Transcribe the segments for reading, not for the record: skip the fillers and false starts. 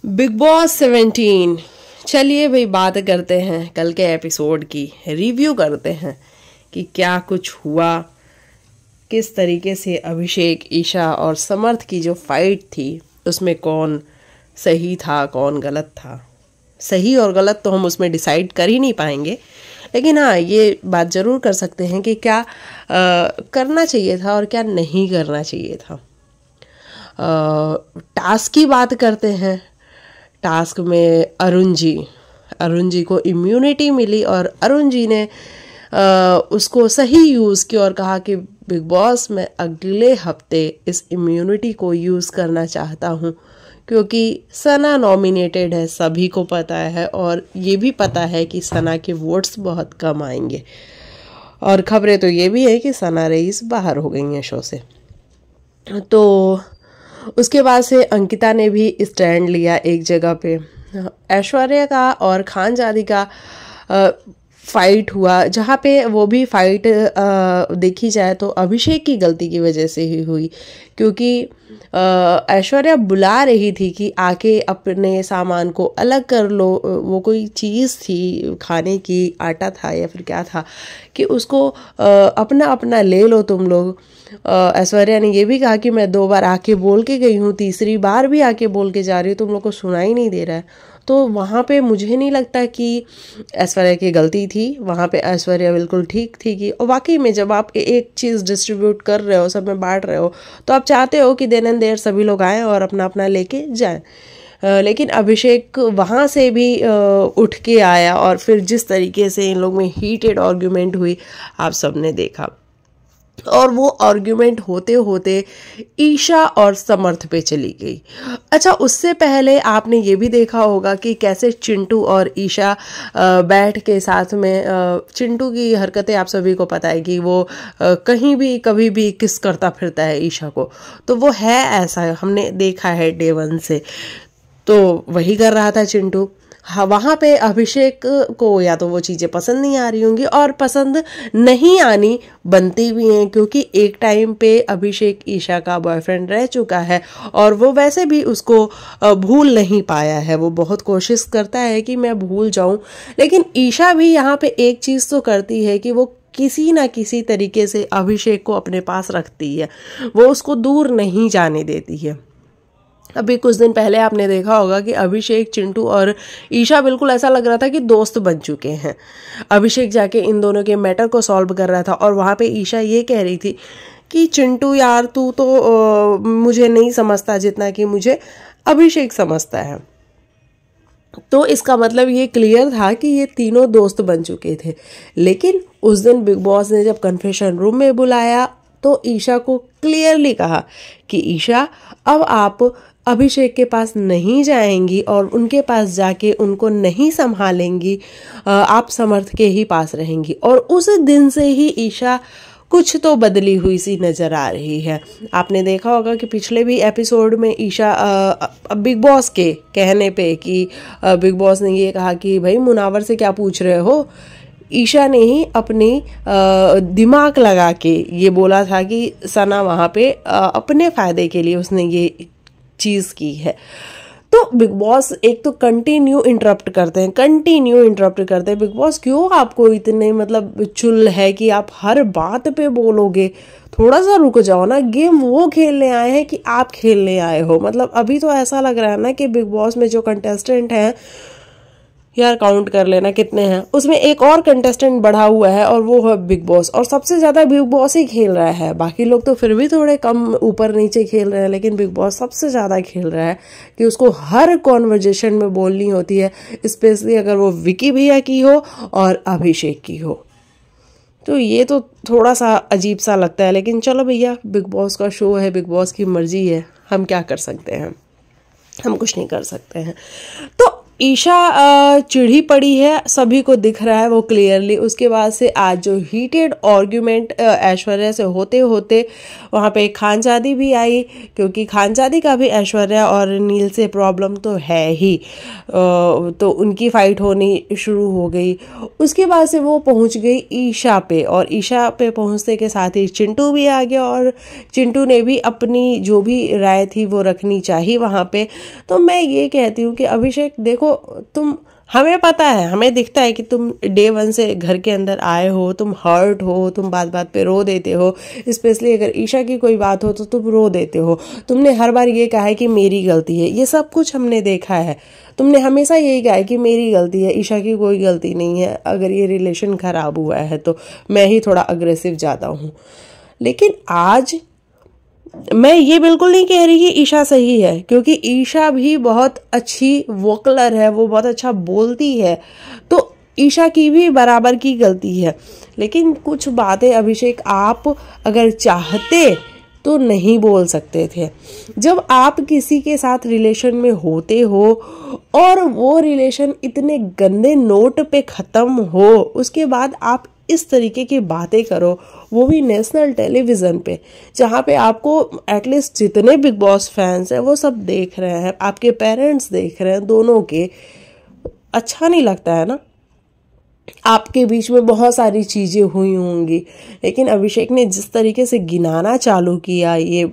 Big boss 17। चलिए भाई बात करते हैं कल के एपिसोड की, रिव्यू करते हैं कि क्या कुछ हुआ, किस तरीके से अभिषेक, ईशा और समर्थ की जो फाइट थी उसमें कौन सही था कौन गलत था। सही और गलत तो हम उसमें डिसाइड कर ही नहीं पाएंगे, लेकिन हाँ ये बात ज़रूर कर सकते हैं कि क्या करना चाहिए था और क्या नहीं करना चाहिए था। टास्क की बात करते हैं। टास्क में अरुण जी को इम्यूनिटी मिली और अरुण जी ने उसको सही यूज़ किया और कहा कि बिग बॉस मैं अगले हफ्ते इस इम्यूनिटी को यूज़ करना चाहता हूँ, क्योंकि सना नॉमिनेटेड है, सभी को पता है और ये भी पता है कि सना के वोट्स बहुत कम आएंगे। और खबरें तो ये भी है कि सना रईस बाहर हो गई हैं शो से। तो उसके बाद से अंकिता ने भी स्टैंड लिया एक जगह पे। ऐश्वर्या का और खानजादी का फाइट हुआ, जहाँ पे वो भी फाइट देखी जाए तो अभिषेक की गलती की वजह से ही हुई, क्योंकि ऐश्वर्या बुला रही थी कि आके अपने सामान को अलग कर लो। वो कोई चीज़ थी खाने की, आटा था या फिर क्या था, कि उसको अपना अपना ले लो तुम लोग। ऐश्वर्या ने ये भी कहा कि मैं 2 बार आके बोल के गई हूँ, तीसरी बार भी आके बोल के जा रही हूँ, तुम लोग को सुनाई नहीं दे रहा है। तो वहाँ पे मुझे नहीं लगता कि ऐश्वर्या की गलती थी। वहाँ पे ऐश्वर्या बिल्कुल ठीक थी कि और वाकई में जब आप एक चीज़ डिस्ट्रीब्यूट कर रहे हो, सब में बांट रहे हो, तो आप चाहते हो कि देन एंड देयर सभी लोग आएँ और अपना अपना लेके जाएं। लेकिन अभिषेक वहाँ से भी उठ के आया और फिर जिस तरीके से इन लोग में हीटेड आर्ग्यूमेंट हुई आप सबने देखा। और वो आर्ग्यूमेंट होते होते ईशा और समर्थ पे चली गई। अच्छा, उससे पहले आपने ये भी देखा होगा कि कैसे चिंटू और ईशा बैठ के साथ में, चिंटू की हरकतें आप सभी को पता है कि वो कहीं भी कभी भी किस करता फिरता है ईशा को। तो वो है ऐसा, हमने देखा है डे 1 से। तो वही कर रहा था चिंटू। हाँ, वहाँ पे अभिषेक को या तो वो चीज़ें पसंद नहीं आ रही होंगी, और पसंद नहीं आनी बनती भी हैं, क्योंकि एक टाइम पे अभिषेक ईशा का बॉयफ्रेंड रह चुका है और वो वैसे भी उसको भूल नहीं पाया है। वो बहुत कोशिश करता है कि मैं भूल जाऊं, लेकिन ईशा भी यहाँ पे एक चीज़ तो करती है कि वो किसी ना किसी तरीके से अभिषेक को अपने पास रखती है, वो उसको दूर नहीं जाने देती है। अभी कुछ दिन पहले आपने देखा होगा कि अभिषेक, चिंटू और ईशा बिल्कुल ऐसा लग रहा था कि दोस्त बन चुके हैं। अभिषेक जाके इन दोनों के मैटर को सॉल्व कर रहा था और वहाँ पे ईशा ये कह रही थी कि चिंटू यार तू तो मुझे नहीं समझता जितना कि मुझे अभिषेक समझता है। तो इसका मतलब ये क्लियर था कि ये तीनों दोस्त बन चुके थे। लेकिन उस दिन बिग बॉस ने जब कन्फेशन रूम में बुलाया तो ईशा को क्लियरली कहा कि ईशा अब आप अभिषेक के पास नहीं जाएंगी और उनके पास जाके उनको नहीं संभालेंगी, आप समर्थ के ही पास रहेंगी। और उस दिन से ही ईशा कुछ तो बदली हुई सी नज़र आ रही है। आपने देखा होगा कि पिछले भी एपिसोड में ईशा बिग बॉस के कहने पे कि बिग बॉस ने ये कहा कि भाई मुनावर से क्या पूछ रहे हो, ईशा ने ही अपनी दिमाग लगा के ये बोला था कि सना वहाँ पे अपने फ़ायदे के लिए उसने ये चीज़ की है। तो बिग बॉस एक तो कंटिन्यू इंटरप्ट करते हैं। बिग बॉस क्यों आपको इतने मतलब चुल है कि आप हर बात पे बोलोगे? थोड़ा सा रुक जाओ ना, गेम वो खेलने आए हैं कि आप खेलने आए हो। मतलब अभी तो ऐसा लग रहा है ना कि बिग बॉस में जो कंटेस्टेंट हैं, यार काउंट कर लेना कितने हैं, उसमें एक और कंटेस्टेंट बढ़ा हुआ है और वो है बिग बॉस, और सबसे ज़्यादा बिग बॉस ही खेल रहा है। बाकी लोग तो फिर भी थोड़े कम ऊपर नीचे खेल रहे हैं, लेकिन बिग बॉस सबसे ज़्यादा खेल रहा है कि उसको हर कॉन्वर्जेशन में बोलनी होती है, स्पेशली अगर वो विकी भैया की हो और अभिषेक की हो। तो ये तो थोड़ा सा अजीब सा लगता है, लेकिन चलो भैया, बिग बॉस का शो है, बिग बॉस की मर्जी है, हम क्या कर सकते हैं, हम कुछ नहीं कर सकते हैं। तो ईशा चिढ़ी पड़ी है, सभी को दिख रहा है वो क्लियरली। उसके बाद से आज जो हीटेड आर्ग्यूमेंट ऐश्वर्या से होते होते वहाँ पे खानजादी भी आई, क्योंकि खानजादी का भी ऐश्वर्या और नील से प्रॉब्लम तो है ही, तो उनकी फाइट होनी शुरू हो गई। उसके बाद से वो पहुँच गई ईशा पे, और ईशा पे पहुँचने के साथ ही चिंटू भी आ गया, और चिंटू ने भी अपनी जो भी राय थी वो रखनी चाहिए वहाँ पे। तो मैं ये कहती हूँ कि अभिषेक देखो, तुम, हमें पता है, हमें दिखता है कि तुम डे 1 से घर के अंदर आए हो, तुम हर्ट हो, तुम बात बात पे रो देते हो, स्पेशली अगर ईशा की कोई बात हो तो तुम रो देते हो। तुमने हर बार ये कहा है कि मेरी गलती है, ये सब कुछ हमने देखा है। तुमने हमेशा यही कहा है कि मेरी गलती है, ईशा की कोई गलती नहीं है, अगर ये रिलेशन खराब हुआ है तो मैं ही थोड़ा अग्रेसिव ज़्यादा हूँ। लेकिन आज मैं ये बिल्कुल नहीं कह रही कि ईशा सही है, क्योंकि ईशा भी बहुत अच्छी वोकलर है, वो बहुत अच्छा बोलती है, तो ईशा की भी बराबर की गलती है। लेकिन कुछ बातें अभिषेक आप अगर चाहते तो नहीं बोल सकते थे। जब आप किसी के साथ रिलेशन में होते हो और वो रिलेशन इतने गंदे नोट पे ख़त्म हो, उसके बाद आप इस तरीके की बातें करो, वो भी नेशनल टेलीविज़न पे, जहाँ पे आपको एटलीस्ट जितने बिग बॉस फैंस हैं वो सब देख रहे हैं, आपके पेरेंट्स देख रहे हैं, दोनों के, अच्छा नहीं लगता है ना। आपके बीच में बहुत सारी चीज़ें हुई होंगी, लेकिन अभिषेक ने जिस तरीके से गिनाना चालू किया, ये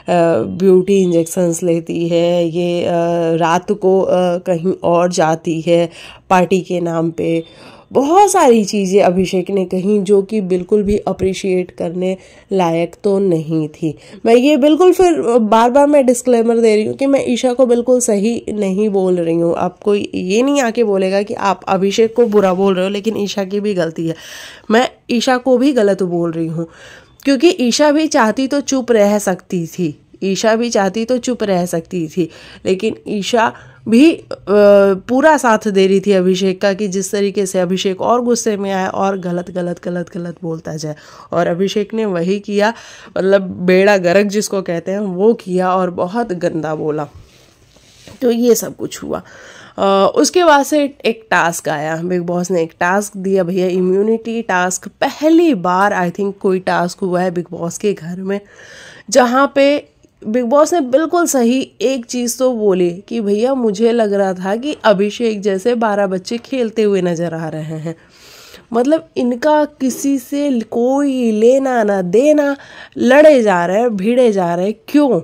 ब्यूटी इंजेक्शंस लेती है, ये रात को कहीं और जाती है पार्टी के नाम पे, बहुत सारी चीज़ें अभिषेक ने कहीं जो कि बिल्कुल भी अप्रिशिएट करने लायक तो नहीं थी। मैं ये बिल्कुल फिर बार बार मैं डिस्क्लेमर दे रही हूँ कि मैं ईशा को बिल्कुल सही नहीं बोल रही हूँ। आपको ये नहीं आके बोलेगा कि आप अभिषेक को बुरा बोल रहे हो, लेकिन ईशा की भी गलती है। मैं ईशा को भी गलत बोल रही हूँ, क्योंकि ईशा भी चाहती तो चुप रह सकती थी, ईशा भी चाहती तो चुप रह सकती थी, लेकिन ईशा भी पूरा साथ दे रही थी अभिषेक का, कि जिस तरीके से अभिषेक और गुस्से में आया और गलत गलत गलत गलत बोलता जाए, और अभिषेक ने वही किया, मतलब बेड़ा गर्क जिसको कहते हैं वो किया, और बहुत गंदा बोला। तो ये सब कुछ हुआ। उसके बाद से एक टास्क आया, बिग बॉस ने एक टास्क दिया भैया, इम्यूनिटी टास्क। पहली बार आई थिंक कोई टास्क हुआ है बिग बॉस के घर में जहाँ पे बिग बॉस ने बिल्कुल सही एक चीज़ तो बोली कि भैया मुझे लग रहा था कि अभिषेक जैसे 12 बच्चे खेलते हुए नज़र आ रहे हैं, मतलब इनका किसी से कोई लेना ना देना, लड़े जा रहे हैं, भिड़े जा रहे हैं, क्यों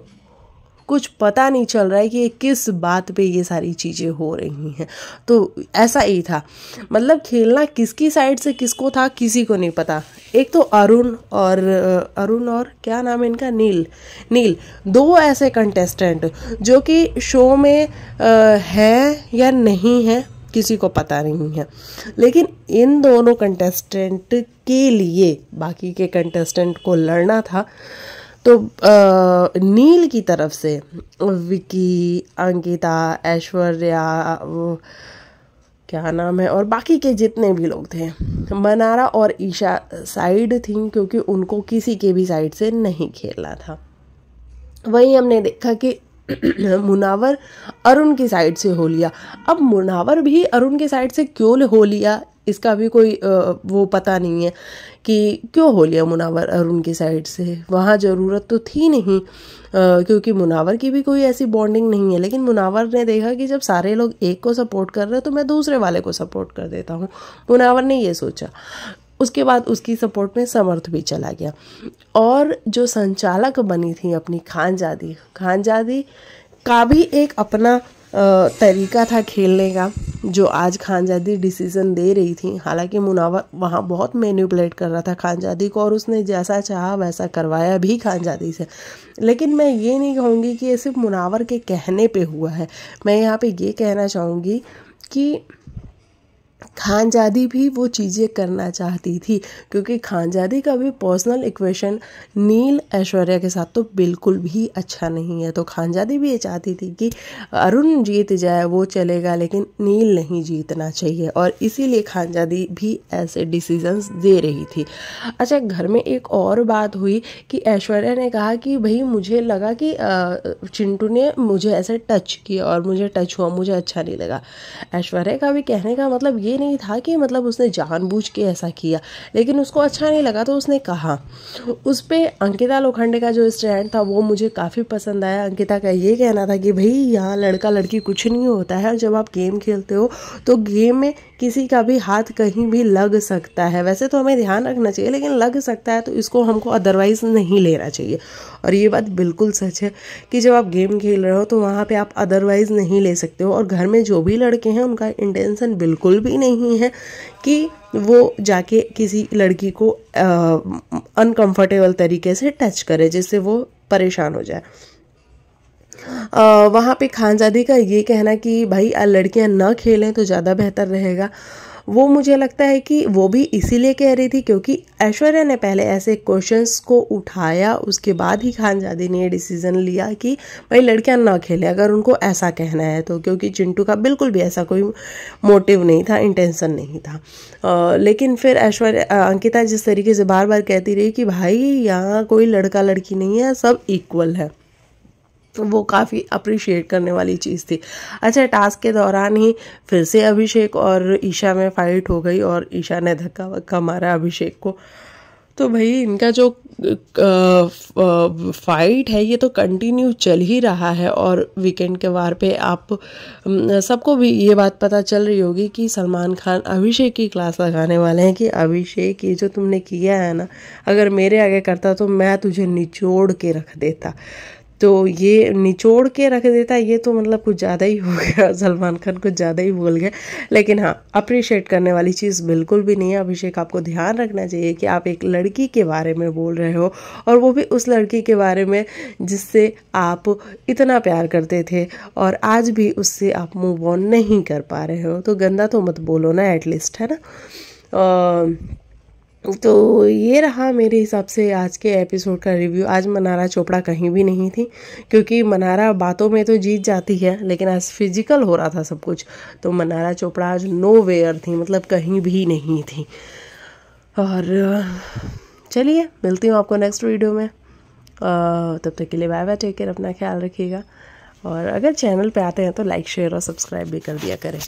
कुछ पता नहीं चल रहा है कि किस बात पे ये सारी चीज़ें हो रही हैं। तो ऐसा ही था, मतलब खेलना किसकी साइड से किसको था किसी को नहीं पता। एक तो अरुण और क्या नाम है इनका, नील, दो ऐसे कंटेस्टेंट जो कि शो में है या नहीं है किसी को पता नहीं है, लेकिन इन दोनों कंटेस्टेंट के लिए बाकी के कंटेस्टेंट को लड़ना था। तो नील की तरफ से विकी, अंकिता, ऐश्वर्या, क्या नाम है, और बाकी के जितने भी लोग थे, मनारा और ईशा साइड थी, क्योंकि उनको किसी के भी साइड से नहीं खेलना था। वहीं हमने देखा कि मुनावर अरुण की साइड से हो लिया। अब मुनावर भी अरुण की साइड से क्यों हो लिया, इसका भी कोई वो पता नहीं है कि क्यों हो लिया मुनावर अरुण की साइड से। वहाँ ज़रूरत तो थी नहीं, क्योंकि मुनावर की भी कोई ऐसी बॉन्डिंग नहीं है। लेकिन मुनावर ने देखा कि जब सारे लोग एक को सपोर्ट कर रहे हैं तो मैं दूसरे वाले को सपोर्ट कर देता हूँ, मुनावर ने ये सोचा। उसके बाद उसकी सपोर्ट में समर्थ भी चला गया, और जो संचालक बनी थी अपनी खानजादी का भी एक अपना तरीका था खेलने का, जो आज खानजादी डिसीजन दे रही थी। हालांकि मुनावर वहाँ बहुत मैनिपुलेट कर रहा था खानजादी को, और उसने जैसा चाहा वैसा करवाया भी खानजादी से। लेकिन मैं ये नहीं कहूँगी कि ये सिर्फ मुनावर के कहने पे हुआ है। मैं यहाँ पे ये कहना चाहूँगी कि खानजादी भी वो चीज़ें करना चाहती थी, क्योंकि खानजादी का भी पर्सनल इक्वेशन नील ऐश्वर्या के साथ तो बिल्कुल भी अच्छा नहीं है। तो खानजादी भी ये चाहती थी कि अरुण जीत जाए वो चलेगा, लेकिन नील नहीं जीतना चाहिए, और इसीलिए खानजादी भी ऐसे डिसीजंस दे रही थी। अच्छा, घर में एक और बात हुई कि ऐश्वर्या ने कहा कि भाई मुझे लगा कि चिंटू ने मुझे ऐसे टच किया और मुझे टच हुआ, मुझे अच्छा नहीं लगा। ऐश्वर्या का भी कहने का मतलब ये नहीं था कि मतलब उसने जानबूझ के ऐसा किया, लेकिन उसको अच्छा नहीं लगा तो उसने कहा। उस पे अंकिता लोखंडे का जो स्टैंड था वो मुझे काफ़ी पसंद आया। अंकिता का ये कहना था कि भाई यहाँ लड़का लड़की कुछ नहीं होता है, जब आप गेम खेलते हो तो गेम में किसी का भी हाथ कहीं भी लग सकता है, वैसे तो हमें ध्यान रखना चाहिए लेकिन लग सकता है, तो इसको हमको अदरवाइज़ नहीं लेना चाहिए। और ये बात बिल्कुल सच है कि जब आप गेम खेल रहे हो तो वहाँ पे आप अदरवाइज़ नहीं ले सकते हो। और घर में जो भी लड़के हैं उनका इंटेंशन बिल्कुल भी नहीं है कि वो जाके किसी लड़की को अनकंफर्टेबल तरीके से टच करे जिससे वो परेशान हो जाए। वहाँ पे खानजादी का ये कहना कि भाई लड़कियां ना खेलें तो ज़्यादा बेहतर रहेगा, वो मुझे लगता है कि वो भी इसीलिए कह रही थी क्योंकि ऐश्वर्या ने पहले ऐसे क्वेश्चंस को उठाया, उसके बाद ही खानजादी ने ये डिसीज़न लिया कि भाई लड़कियां ना खेलें अगर उनको ऐसा कहना है तो, क्योंकि चिंटू का बिल्कुल भी ऐसा कोई मोटिव नहीं था, इंटेंशन नहीं था। लेकिन फिर ऐश्वर्या अंकिता जिस तरीके से बार बार कहती रही कि भाई यहाँ कोई लड़का लड़की नहीं है, सब इक्वल है, वो काफ़ी अप्रिशिएट करने वाली चीज़ थी। अच्छा, टास्क के दौरान ही फिर से अभिषेक और ईशा में फ़ाइट हो गई और ईशा ने धक्का वक्का मारा अभिषेक को। तो भाई इनका जो फाइट है ये तो कंटिन्यू चल ही रहा है। और वीकेंड के वार पे आप सबको भी ये बात पता चल रही होगी कि सलमान खान अभिषेक की क्लास लगाने वाले हैं कि अभिषेक ये जो तुमने किया है ना, अगर मेरे आगे करता तो मैं तुझे निचोड़ के रख देता। तो ये निचोड़ के रख देता, ये तो मतलब कुछ ज़्यादा ही हो गया, सलमान खान कुछ ज़्यादा ही बोल गए। लेकिन हाँ, अप्रिशिएट करने वाली चीज़ बिल्कुल भी नहीं है। अभिषेक आपको ध्यान रखना चाहिए कि आप एक लड़की के बारे में बोल रहे हो, और वो भी उस लड़की के बारे में जिससे आप इतना प्यार करते थे और आज भी उससे आप मूव ऑन नहीं कर पा रहे हो, तो गंदा तो मत बोलो ना एटलीस्ट, है ना। तो ये रहा मेरे हिसाब से आज के एपिसोड का रिव्यू। आज मनारा चोपड़ा कहीं भी नहीं थी, क्योंकि मनारा बातों में तो जीत जाती है लेकिन आज फिजिकल हो रहा था सब कुछ, तो मनारा चोपड़ा आज नो वेयर थी, मतलब कहीं भी नहीं थी। और चलिए मिलती हूँ आपको नेक्स्ट वीडियो में, तब तक के लिए बाय बाय, टेक केयर, अपना ख्याल रखिएगा। और अगर चैनल पे आते हैं तो लाइक शेयर और सब्सक्राइब भी कर दिया करें।